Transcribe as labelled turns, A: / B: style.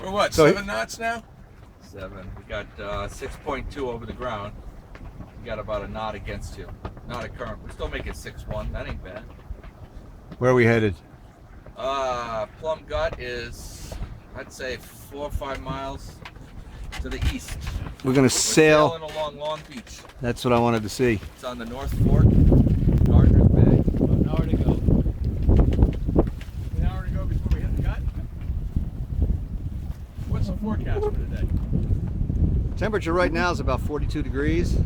A: We're what,
B: So-
A: 7 knots now?
C: 7. We got 6.2 over the ground. We got about a knot against you. Not a current. We're still making 6-1. That ain't bad.
B: Where are we headed?
C: Plum Gut is, I'd say, 4 or 5 miles to the east.
B: We're gonna
C: We're
B: sail.
C: sailing along Long Beach.
B: That's what I wanted to see.
C: It's on the North Fork, Gardner Bay.
A: About an hour to go. An hour to go before we hit the gut? What's the forecast for today?
B: Temperature right now is about 42 degrees.